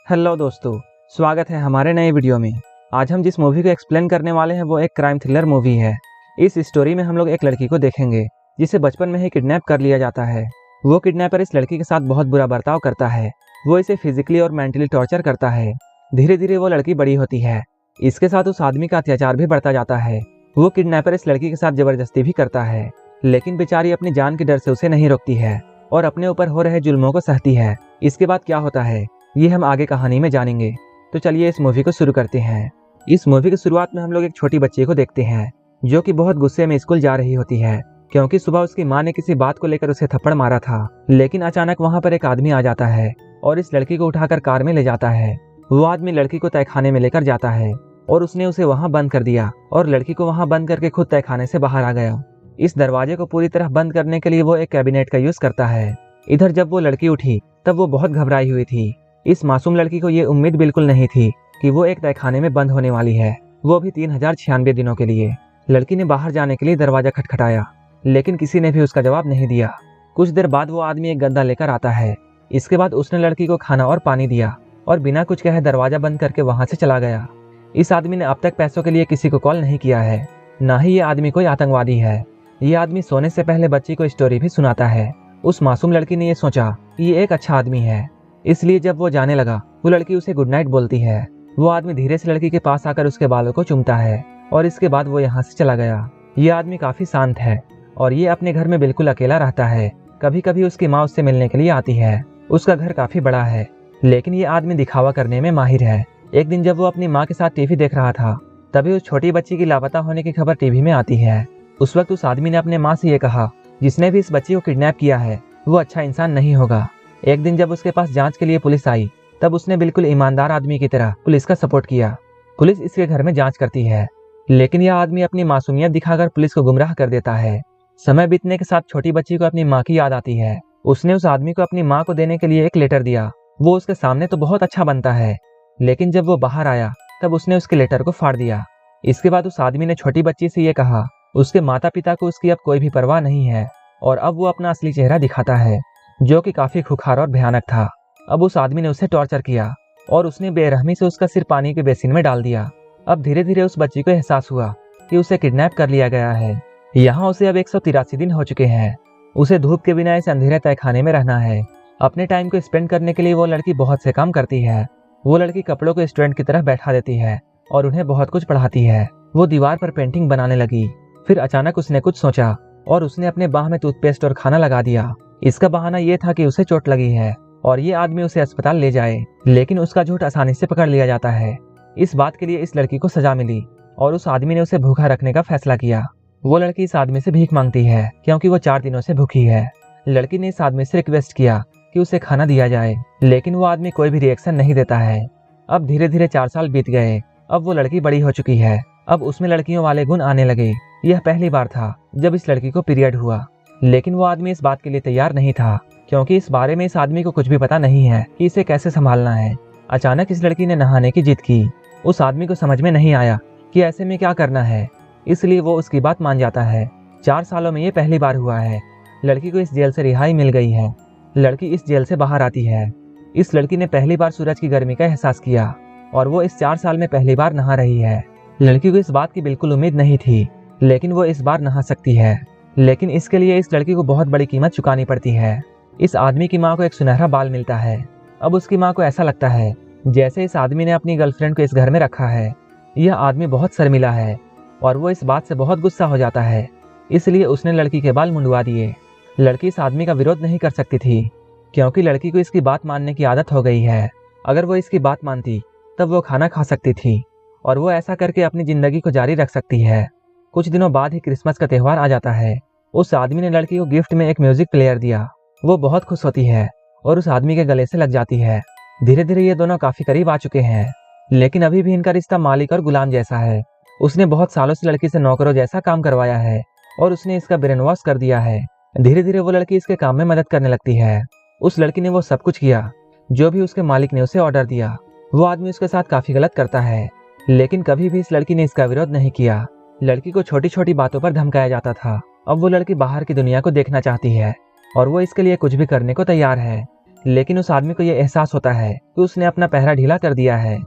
Hello दोस्तों, स्वागत है हमारे नए वीडियो में। आज हम जिस मूवी को एक्सप्लेन करने वाले हैं वो एक क्राइम थ्रिलर मूवी है। इस स्टोरी में हम लोग एक लड़की को देखेंगे जिसे बचपन में ही किडनैप कर लिया जाता है। वो किडनैपर इस लड़की के साथ बहुत बुरा बर्ताव करता है। वो इसे फिजिकली और मेंटली टॉर्चर करता है। धीरे धीरे वो लड़की बड़ी होती है। इसके साथ उस आदमी का अत्याचार भी बढ़ता जाता है। वो किडनैपर इस लड़की के साथ जबरदस्ती भी करता है, लेकिन बेचारी अपनी जान के डर से उसे नहीं रोकती है और अपने ऊपर हो रहे जुल्मों को सहती है। इसके बाद क्या होता है ये हम आगे कहानी में जानेंगे। तो चलिए इस मूवी को शुरू करते हैं। इस मूवी की शुरुआत में हम लोग एक छोटी बच्ची को देखते हैं जो कि बहुत गुस्से में स्कूल जा रही होती है, क्योंकि सुबह उसकी माँ ने किसी बात को लेकर उसे थप्पड़ मारा था। लेकिन अचानक वहाँ पर एक आदमी आ जाता है और इस लड़की को उठाकर कार में ले जाता है। वो आदमी लड़की को तहखाने में लेकर जाता है और उसने उसे वहाँ बंद कर दिया और लड़की को वहाँ बंद करके खुद तहखाने से बाहर आ गया। इस दरवाजे को पूरी तरह बंद करने के लिए वो एक कैबिनेट का यूज करता है। इधर जब वो लड़की उठी तब वो बहुत घबराई हुई थी। इस मासूम लड़की को ये उम्मीद बिल्कुल नहीं थी कि वो एक तहखाने में बंद होने वाली है, वो भी 3096 दिनों के लिए। लड़की ने बाहर जाने के लिए दरवाजा खटखटाया, लेकिन किसी ने भी उसका जवाब नहीं दिया। कुछ देर बाद वो आदमी एक गद्दा लेकर आता है। इसके बाद उसने लड़की को खाना और पानी दिया और बिना कुछ कहे दरवाजा बंद करके वहां से चला गया। इस आदमी ने अब तक पैसों के लिए किसी को कॉल नहीं किया है, ना ही ये आदमी कोई आतंकवादी है। ये आदमी सोने से पहले बच्ची को स्टोरी भी सुनाता है। उस मासूम लड़की ने ये सोचा कि ये एक अच्छा आदमी है, इसलिए जब वो जाने लगा वो लड़की उसे गुड नाइट बोलती है। वो आदमी धीरे से लड़की के पास आकर उसके बालों को चूमता है और इसके बाद वो यहाँ से चला गया। ये आदमी काफी शांत है और ये अपने घर में बिल्कुल अकेला रहता है। कभी कभी उसकी माँ उससे मिलने के लिए आती है। उसका घर काफी बड़ा है, लेकिन ये आदमी दिखावा करने में माहिर है। एक दिन जब वो अपनी माँ के साथ टीवी देख रहा था, तभी उस छोटी बच्ची की लापता होने की खबर टीवी में आती है। उस वक्त उस आदमी ने अपने माँ से ये कहा, जिसने भी इस बच्ची को किडनैप किया है वो अच्छा इंसान नहीं होगा। एक दिन जब उसके पास जांच के लिए पुलिस आई, तब उसने बिल्कुल ईमानदार आदमी की तरह पुलिस का सपोर्ट किया। पुलिस इसके घर में जांच करती है, लेकिन यह आदमी अपनी मासूमियत दिखाकर पुलिस को गुमराह कर देता है। समय बीतने के साथ छोटी बच्ची को अपनी माँ की याद आती है। उसने उस आदमी को अपनी माँ को देने के लिए एक लेटर दिया। वो उसके सामने तो बहुत अच्छा बनता है, लेकिन जब वो बाहर आया तब उसने उसके लेटर को फाड़ दिया। इसके बाद उस आदमी ने छोटी बच्ची से ये कहा, उसके माता पिता को उसकी अब कोई भी परवाह नहीं है और अब वो अपना असली चेहरा दिखाता है, जो कि काफी खुखार और भयानक था। अब उस आदमी ने उसे टॉर्चर किया और उसने बेरहमी से उसका सिर पानी के बेसिन में डाल दिया। अब धीरे धीरे उस बच्ची को एहसास हुआ कि उसे किडनैप कर लिया गया है। यहाँ उसे अब 183 दिन हो चुके हैं। उसे धूप के बिना इस अंधेरे तहखाने में रहना है। अपने टाइम को स्पेंड करने के लिए वो लड़की बहुत से काम करती है। वो लड़की कपड़ों को स्टूडेंट की तरह बैठा देती है और उन्हें बहुत कुछ पढ़ाती है। वो दीवार पर पेंटिंग बनाने लगी। फिर अचानक उसने कुछ सोचा और उसने अपने बाह में टूथपेस्ट और खाना लगा दिया। इसका बहाना ये था कि उसे चोट लगी है और ये आदमी उसे अस्पताल ले जाए, लेकिन उसका झूठ आसानी से पकड़ लिया जाता है। इस बात के लिए इस लड़की को सजा मिली और उस आदमी ने उसे भूखा रखने का फैसला किया। वो लड़की इस आदमी से भीख मांगती है क्योंकि वो 4 दिनों से भूखी है। लड़की ने इस आदमी से रिक्वेस्ट किया कि उसे खाना दिया जाए, लेकिन वो आदमी कोई भी रिएक्शन नहीं देता है। अब धीरे धीरे 4 साल बीत गए। अब वो लड़की बड़ी हो चुकी है। अब उसमें लड़कियों वाले गुण आने लगे। यह पहली बार था जब इस लड़की को पीरियड हुआ, लेकिन वो आदमी इस बात के लिए तैयार नहीं था, क्योंकि इस बारे में इस आदमी को कुछ भी पता नहीं है कि इसे कैसे संभालना है। अचानक इस लड़की ने नहाने की जिद की। उस आदमी को समझ में नहीं आया कि ऐसे में क्या करना है, इसलिए वो उसकी बात मान जाता है। 4 सालों में ये पहली बार हुआ है। लड़की को इस जेल से रिहाई मिल गई है। लड़की इस जेल से बाहर आती है। इस लड़की ने पहली बार सूरज की गर्मी का एहसास किया और वो इस 4 साल में पहली बार नहा रही है। लड़की को इस बात की बिल्कुल उम्मीद नहीं थी, लेकिन वो इस बार नहा सकती है, लेकिन इसके लिए इस लड़की को बहुत बड़ी कीमत चुकानी पड़ती है। इस आदमी की माँ को एक सुनहरा बाल मिलता है। अब उसकी माँ को ऐसा लगता है जैसे इस आदमी ने अपनी गर्लफ्रेंड को इस घर में रखा है। यह आदमी बहुत शर्मिला है और वो इस बात से बहुत गुस्सा हो जाता है, इसलिए उसने लड़की के बाल मुंडवा दिए। लड़की इस आदमी का विरोध नहीं कर सकती थी, क्योंकि लड़की को इसकी बात मानने की आदत हो गई है। अगर वो इसकी बात मानती तब वो खाना खा सकती थी और वो ऐसा करके अपनी जिंदगी को जारी रख सकती है। कुछ दिनों बाद ही क्रिसमस का त्यौहार आ जाता है। उस आदमी ने लड़की को गिफ्ट में एक म्यूजिक प्लेयर दिया। वो बहुत खुश होती है और उस आदमी के गले से लग जाती है। धीरे धीरे ये दोनों काफी करीब आ चुके हैं, लेकिन अभी भी इनका रिश्ता मालिक और गुलाम जैसा है। उसने बहुत सालों से लड़की से नौकरों जैसा काम करवाया है और उसने इसका ब्रेन वॉश कर दिया है। धीरे धीरे वो लड़की इसके काम में मदद करने लगती है। उस लड़की ने वो सब कुछ किया जो भी उसके मालिक ने उसे ऑर्डर दिया। वो आदमी उसके साथ काफी गलत करता है, लेकिन कभी भी इस लड़की ने इसका विरोध नहीं किया। लड़की को छोटी छोटी बातों पर धमकाया जाता था। अब वो लड़की बाहर की दुनिया को देखना चाहती है और वो इसके लिए कुछ भी करने को तैयार है। लेकिन उस आदमी को यह एहसास होता है कि उसने अपना पहरा ढीला कर दिया है।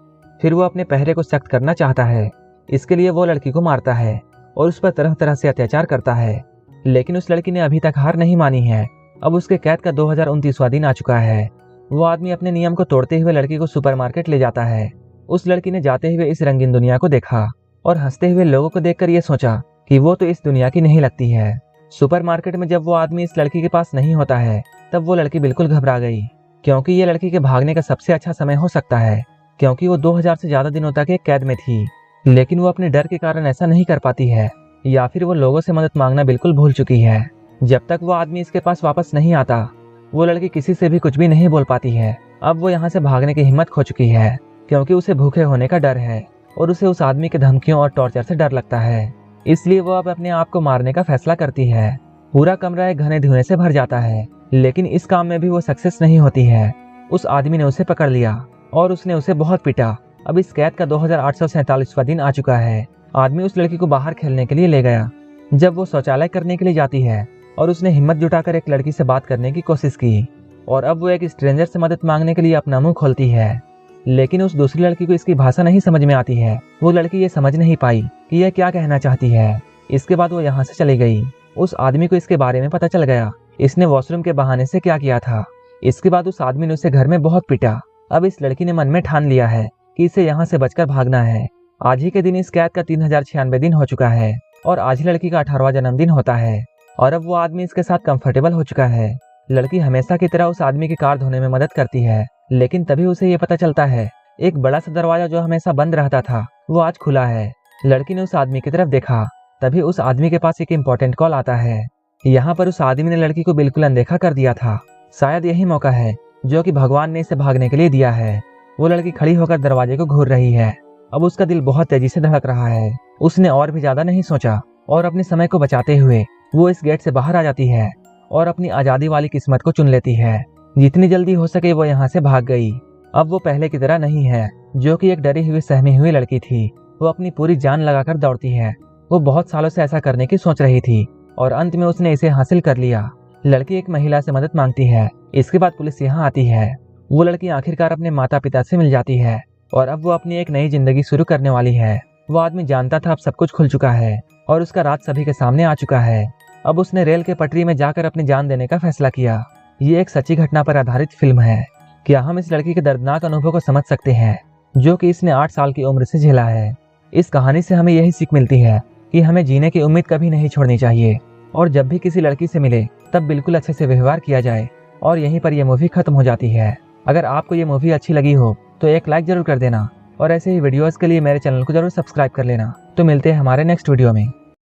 फिर वो अपने पहरे को सख्त करना चाहता है। इसके लिए वो लड़की को मारता है और उस पर तरह तरह से अत्याचार करता है। लेकिन उस लड़की ने अभी तक हार नहीं मानी है। अब उसके कैद का 2029वां दिन आ चुका है। वो आदमी अपने नियम को तोड़ते हुए लड़की को सुपरमार्केट ले जाता है। उस लड़की ने जाते हुए इस रंगीन दुनिया को देखा और हंसते हुए लोगों को देखकर ये सोचा कि वो तो इस दुनिया की नहीं लगती है। सुपरमार्केट में जब वो आदमी इस लड़की के पास नहीं होता है तब वो लड़की बिल्कुल घबरा गई, क्योंकि ये लड़की के भागने का सबसे अच्छा समय हो सकता है, क्योंकि वो 2000 से ज्यादा दिनों तक एक कैद में थी। लेकिन वो अपने डर के कारण ऐसा नहीं कर पाती है, या फिर वो लोगों से मदद मांगना बिल्कुल भूल चुकी है। जब तक वो आदमी इसके पास वापस नहीं आता वो लड़की किसी से भी कुछ भी नहीं बोल पाती है। अब वो यहाँ से भागने की हिम्मत खो चुकी है, क्योंकि उसे भूखे होने का डर है और उसे उस आदमी के धमकियों और टॉर्चर से डर लगता है। इसलिए वो अब अपने आप को मारने का फैसला करती है। पूरा कमरा एक घने धुएं से भर जाता है, लेकिन इस काम में भी वो सक्सेस नहीं होती है। उस आदमी ने उसे पकड़ लिया और उसने उसे बहुत पीटा। अब इस कैद का 2847वां दिन आ चुका है। आदमी उस लड़की को बाहर खेलने के लिए ले गया। जब वो शौचालय करने के लिए जाती है और उसने हिम्मत जुटाकर एक लड़की से बात करने की कोशिश की और अब वो एक स्ट्रेंजर से मदद मांगने के लिए अपना मुंह खोलती है, लेकिन उस दूसरी लड़की को इसकी भाषा नहीं समझ में आती है। वो लड़की ये समझ नहीं पाई कि यह क्या कहना चाहती है। इसके बाद वो यहाँ से चली गई। उस आदमी को इसके बारे में पता चल गया, इसने वॉशरूम के बहाने से क्या किया था। इसके बाद उस आदमी ने उसे घर में बहुत पीटा। अब इस लड़की ने मन में ठान लिया है कि इसे यहाँ से बचकर भागना है। आज ही के दिन इस कैद का 3096 दिन हो चुका है और आज ही लड़की का 18वां जन्मदिन होता है और अब वो आदमी इसके साथ कंफर्टेबल हो चुका है। लड़की हमेशा की तरह उस आदमी की कार धोने में मदद करती है, लेकिन तभी उसे ये पता चलता है एक बड़ा सा दरवाजा जो हमेशा बंद रहता था वो आज खुला है। लड़की ने उस आदमी की तरफ देखा, तभी उस आदमी के पास एक इम्पोर्टेंट कॉल आता है। यहाँ पर उस आदमी ने लड़की को बिल्कुल अनदेखा कर दिया था। शायद यही मौका है जो कि भगवान ने इसे भागने के लिए दिया है। वो लड़की खड़ी होकर दरवाजे को घूर रही है। अब उसका दिल बहुत तेजी से धड़क रहा है। उसने और भी ज्यादा नहीं सोचा और अपने समय को बचाते हुए वो इस गेट से बाहर आ जाती है और अपनी आजादी वाली किस्मत को चुन लेती है। जितनी जल्दी हो सके वो यहाँ से भाग गई। अब वो पहले की तरह नहीं है जो कि एक डरी हुई सहमी हुई लड़की थी। वो अपनी पूरी जान लगाकर दौड़ती है। वो बहुत सालों से ऐसा करने की सोच रही थी और अंत में उसने इसे हासिल कर लिया। लड़की एक महिला से मदद मांगती है। इसके बाद पुलिस यहाँ आती है। वो लड़की आखिरकार अपने माता पिता से मिल जाती है और अब वो अपनी एक नई जिंदगी शुरू करने वाली है। वो आदमी जानता था अब सब कुछ खुल चुका है और उसका राज सभी के सामने आ चुका है। अब उसने रेल के पटरी में जाकर अपनी जान देने का फैसला किया। ये एक सच्ची घटना पर आधारित फिल्म है। क्या हम इस लड़की के दर्दनाक अनुभव को समझ सकते हैं जो कि इसने 8 साल की उम्र से झेला है। इस कहानी से हमें यही सीख मिलती है कि हमें जीने की उम्मीद कभी नहीं छोड़नी चाहिए और जब भी किसी लड़की से मिले तब बिल्कुल अच्छे से व्यवहार किया जाए। और यहीं पर यह मूवी खत्म हो जाती है। अगर आपको ये मूवी अच्छी लगी हो तो एक लाइक जरूर कर देना और ऐसे ही वीडियोस के लिए मेरे चैनल को जरूर सब्सक्राइब कर लेना। तो मिलते हैं हमारे नेक्स्ट वीडियो में।